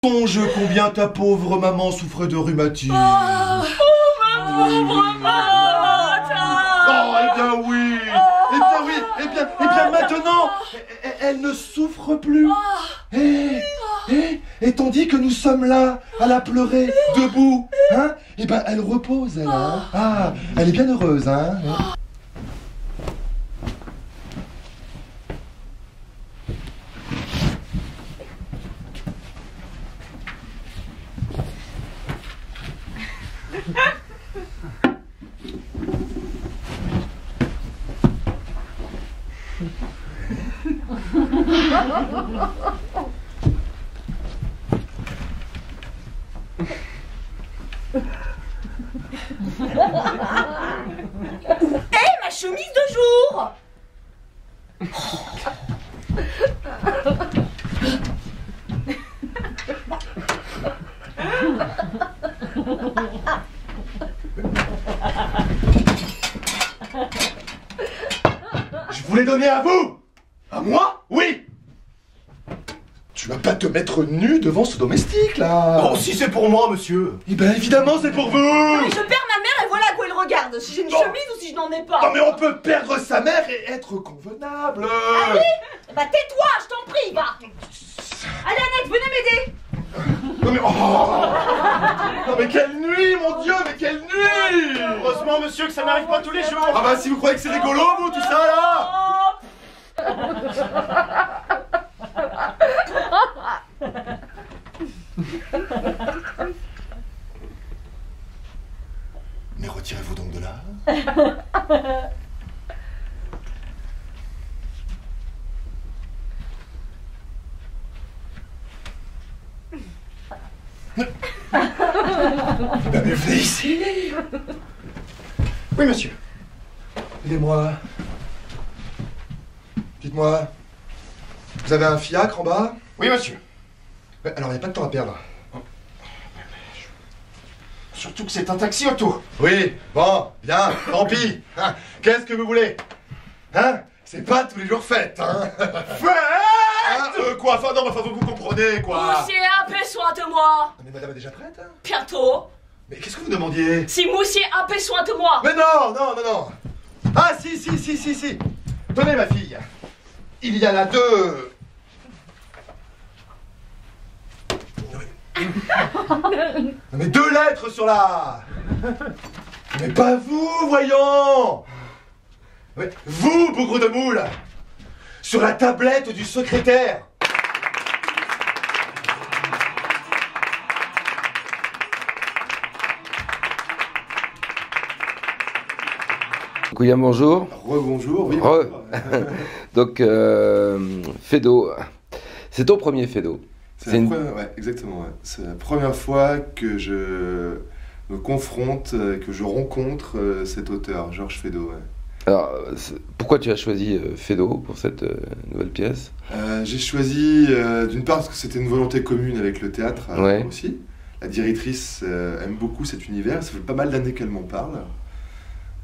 Songe combien ta pauvre maman souffre de rhumatisme. Ma pauvre maman. Oh, eh bien oui. Eh bien maintenant, elle ne souffre plus. Et tandis que nous sommes là, à la pleurer, debout, hein, eh ben elle repose, elle, hein. Ah, elle est bien heureuse, hein. Ma chemise de jour. Je vous l'ai donné à vous. À moi? Oui. Tu vas pas te mettre nu devant ce domestique, là. Oh, si c'est pour moi, monsieur. Eh ben évidemment c'est pour vous. Mais je perds ma mère et voilà à quoi elle regarde. Si j'ai une Oh. chemise ou si je n'en ai pas. Non mais on peut perdre sa mère et être convenable. Allez, bah tais-toi, je t'en prie, va. Allez Annette, venez m'aider. Non mais non mais quelle nuit, mon Dieu, mais quelle nuit. Heureusement, monsieur, que ça n'arrive pas tous les jours. Ah bah si vous croyez que c'est rigolo, vous, tout ça, là. Mais retirez-vous donc de là. Ben, mais venez ici. Oui, monsieur. Aidez-moi. Dites-moi, vous avez un fiacre en bas? Oui, monsieur. Ouais, alors il n'y a pas de temps à perdre. Surtout que c'est un taxi auto. Oui, bon, bien, tant pis. Hein, qu'est-ce que vous voulez? Hein? C'est pas tous les jours fête, hein? Fête! Quoi? Enfin, non, enfin, vous comprenez, quoi? Moussier, un peu soin de moi. Mais madame est déjà prête, hein? Bientôt. Mais qu'est-ce que vous demandiez? Si Moussier, un peu soin de moi. Mais non. Ah, si. Tenez, ma fille. Il y en a deux. Mais deux lettres sur la... Mais pas vous, voyons. Ouais, vous, bougre de moule. Sur la tablette du secrétaire. William, bonjour. Rebonjour, oui. Donc, Fedo. C'est ton premier Fedo. Ouais, exactement. Ouais. C'est la première fois que je me confronte, que je rencontre cet auteur, Georges Feydeau. Ouais. Alors, pourquoi tu as choisi Fedo pour cette nouvelle pièce? J'ai choisi, d'une part, parce que c'était une volonté commune avec le théâtre Ouais. aussi. La directrice aime beaucoup cet univers, ça fait pas mal d'années qu'elle m'en parle.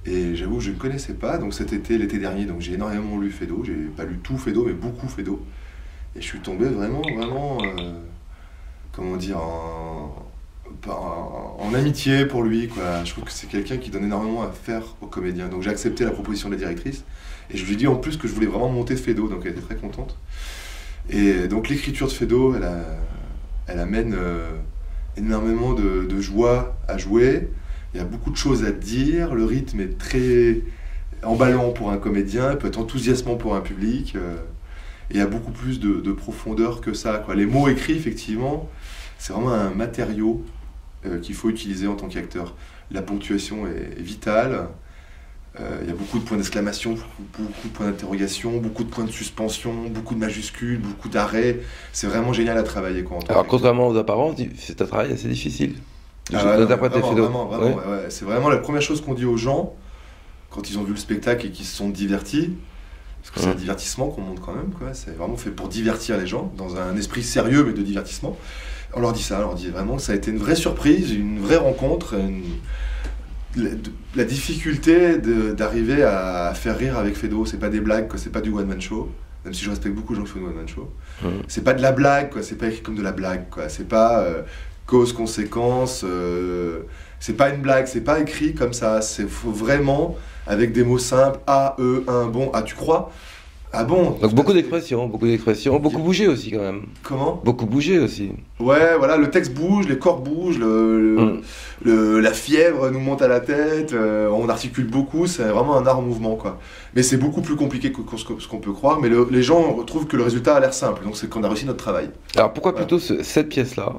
Et j'avoue que je ne connaissais pas, donc cet été, l'été dernier, donc j'ai énormément lu Feydeau. J'ai pas lu tout Feydeau, mais beaucoup Feydeau. Et je suis tombé vraiment, comment dire, en amitié pour lui, quoi. Je trouve que c'est quelqu'un qui donne énormément à faire aux comédiens. Donc j'ai accepté la proposition de la directrice. Et je lui ai dit en plus que je voulais vraiment monter Feydeau, donc elle était très contente. Et donc l'écriture de Feydeau, elle amène énormément de joie à jouer. Il y a beaucoup de choses à dire, le rythme est très emballant pour un comédien, il peut être enthousiasmant pour un public. Et il y a beaucoup plus de profondeur que ça, quoi. Les mots écrits, effectivement, c'est vraiment un matériau qu'il faut utiliser en tant qu'acteur. La ponctuation est vitale. Il y a beaucoup de points d'exclamation, beaucoup de points d'interrogation, beaucoup de points de suspension, beaucoup de majuscules, beaucoup d'arrêts. C'est vraiment génial à travailler, quoi. Alors, contrairement aux apparences, c'est un travail assez difficile d'interpréter Feydeau. Vraiment, ouais. C'est vraiment la première chose qu'on dit aux gens quand ils ont vu le spectacle et qu'ils se sont divertis. Parce que c'est un divertissement qu'on montre quand même, quoi. C'est vraiment fait pour divertir les gens, dans un esprit sérieux mais de divertissement. On leur dit ça, on leur dit vraiment que ça a été une vraie surprise, une vraie rencontre, la difficulté d'arriver à faire rire avec Feydeau. C'est pas des blagues, quoi. C'est pas du one-man show. même si je respecte beaucoup les gens qui font une one-man show. C'est pas de la blague, quoi. C'est pas écrit comme de la blague, quoi. C'est pas cause-conséquence, c'est pas une blague, c'est pas écrit comme ça. C'est faut vraiment, avec des mots simples, A, E, un bon, ah tu crois? Ah bon? Donc beaucoup d'expressions, beaucoup bougé aussi quand même. Comment? Beaucoup bougé aussi. Ouais, voilà, le texte bouge, les corps bougent, la fièvre nous monte à la tête, on articule beaucoup, c'est vraiment un art en mouvement, quoi. Mais c'est beaucoup plus compliqué que ce qu'on peut croire, mais les gens trouvent que le résultat a l'air simple, donc c'est qu'on a réussi notre travail. Alors pourquoi plutôt cette pièce-là?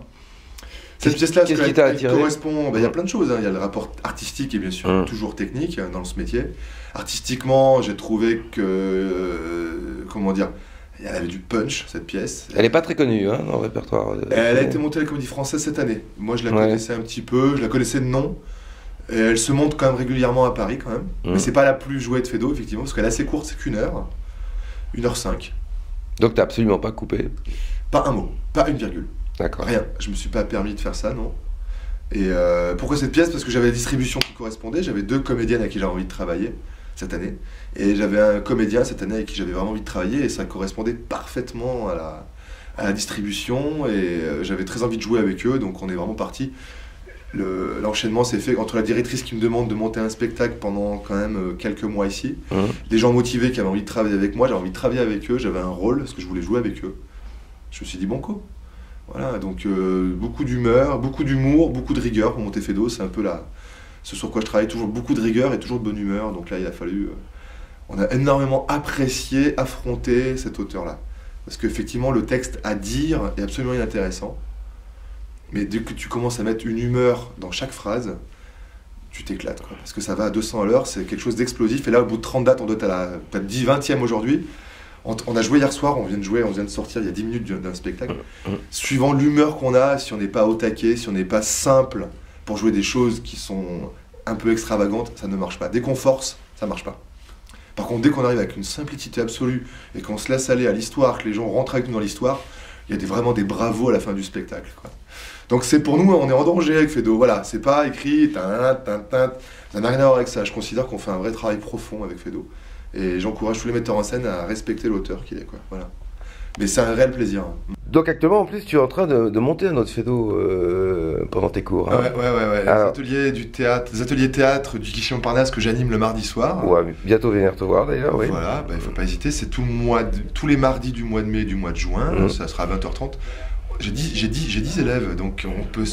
Cette pièce-là, qu'est-ce qui t'a attiré? correspond, il y a plein de choses, hein. Il y a le rapport artistique et bien sûr toujours technique dans ce métier. Artistiquement, j'ai trouvé que, comment dire, elle avait du punch, cette pièce. Elle n'est pas très connue hein, dans le répertoire. Elle a été montée à la Comédie Française cette année. Moi, je la connaissais un petit peu, je la connaissais de nom. Et elle se monte quand même régulièrement à Paris, quand même. Mais c'est pas la plus jouée de Feydeau, effectivement, parce qu'elle est assez courte, c'est qu'1 heure. 1h05. Donc t'as absolument pas coupé? Pas un mot, pas une virgule. D'accord. Rien. Je me suis pas permis de faire ça, non. Et pourquoi cette pièce? Parce que j'avais la distribution qui correspondait. J'avais 2 comédiennes avec qui j'avais envie de travailler cette année. Et j'avais un comédien cette année avec qui j'avais vraiment envie de travailler. Et ça correspondait parfaitement à la distribution. Et j'avais très envie de jouer avec eux. Donc on est vraiment parti. L'enchaînement s'est fait entre la directrice qui me demande de monter un spectacle pendant quand même quelques mois ici. Des gens motivés qui avaient envie de travailler avec moi. J'avais envie de travailler avec eux. J'avais un rôle parce que je voulais jouer avec eux. Je me suis dit banco. Voilà, donc beaucoup d'humeur, beaucoup d'humour, beaucoup de rigueur pour monter Feydeau, c'est un peu ce sur quoi je travaille, toujours beaucoup de rigueur et toujours de bonne humeur, donc là il a fallu, on a énormément apprécié, affronté cet auteur-là, parce qu'effectivement le texte à dire est absolument inintéressant, mais dès que tu commences à mettre une humeur dans chaque phrase, tu t'éclates, quoi, parce que ça va à 200 à l'heure, c'est quelque chose d'explosif, et là au bout de 30 dates, on doit être à la 20e aujourd'hui. On a joué hier soir, on vient de sortir il y a 10 minutes d'un spectacle. Suivant l'humeur qu'on a, si on n'est pas au taquet, si on n'est pas simple pour jouer des choses qui sont un peu extravagantes, ça ne marche pas. Dès qu'on force, ça marche pas. Par contre, dès qu'on arrive avec une simplicité absolue et qu'on se laisse aller à l'histoire, que les gens rentrent avec nous dans l'histoire, il y a vraiment des bravos à la fin du spectacle, quoi. Donc c'est pour nous, on est en danger avec Feydeau. Voilà, c'est pas écrit, ça n'a rien à voir avec ça. Je considère qu'on fait un vrai travail profond avec Feydeau. Et j'encourage tous les metteurs en scène à respecter l'auteur qu'il est, quoi. Voilà. Mais c'est un réel plaisir. Donc actuellement, en plus, tu es en train de monter un autre Feydeau pendant tes cours. Hein. Ouais. Alors... Les ateliers théâtre du Guichet Montparnasse que j'anime le mardi soir. Ouais, bientôt venir te voir d'ailleurs. Oui. Voilà, il faut pas hésiter. C'est tous les mardis du mois de mai et du mois de juin. Ça sera à 20h30. J'ai 10 élèves, donc on peut,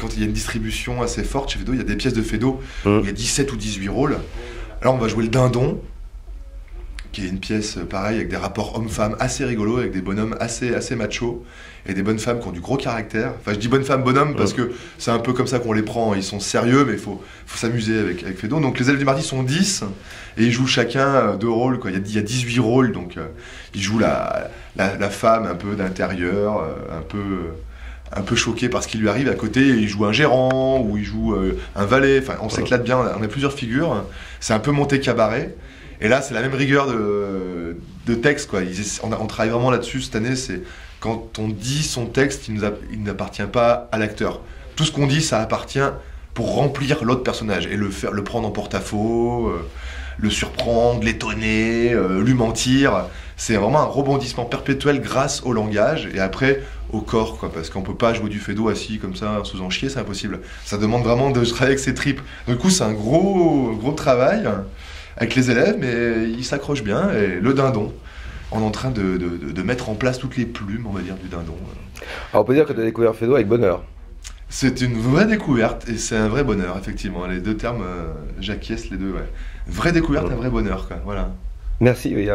quand il y a une distribution assez forte chez Feydeau, il y a des pièces de Feydeau où il y a 17 ou 18 rôles. Alors on va jouer le Dindon, qui est une pièce pareil avec des rapports hommes-femmes assez rigolos, avec des bonhommes assez machos et des bonnes femmes qui ont du gros caractère. Enfin, je dis bonnes femmes, bonhommes parce que c'est un peu comme ça qu'on les prend. Ils sont sérieux, mais il faut s'amuser avec Feydeau. Donc les élèves du mardi sont 10 et ils jouent chacun 2 rôles, quoi. Il y a 18 rôles, donc ils jouent la femme un peu d'intérieur, un peu choquée par ce qui lui arrive à côté. Il joue un gérant ou il joue un valet. Enfin, on s'éclate bien. On a plusieurs figures. C'est un peu monté cabaret. Et là, c'est la même rigueur de texte, quoi. On travaille vraiment là-dessus cette année. C'est quand on dit son texte, il n'appartient pas à l'acteur. Tout ce qu'on dit, ça appartient pour remplir l'autre personnage et le prendre en porte-à-faux, le surprendre, l'étonner, lui mentir. C'est vraiment un rebondissement perpétuel grâce au langage et après au corps, quoi, parce qu'on peut pas jouer du Feydeau assis comme ça, en se faisant chier, c'est impossible. Ça demande vraiment de travailler avec ses tripes. Du coup, c'est un gros travail avec les élèves, mais ils s'accrochent bien. Et le Dindon, on est en train de mettre en place toutes les plumes, on va dire, du Dindon. Alors on peut dire que tu as découvert Feydeau avec bonheur. C'est une vraie découverte et c'est un vrai bonheur, effectivement. Les deux termes, j'acquiesce les deux, ouais. Vraie découverte, un vrai bonheur, quoi. Voilà. Merci, William.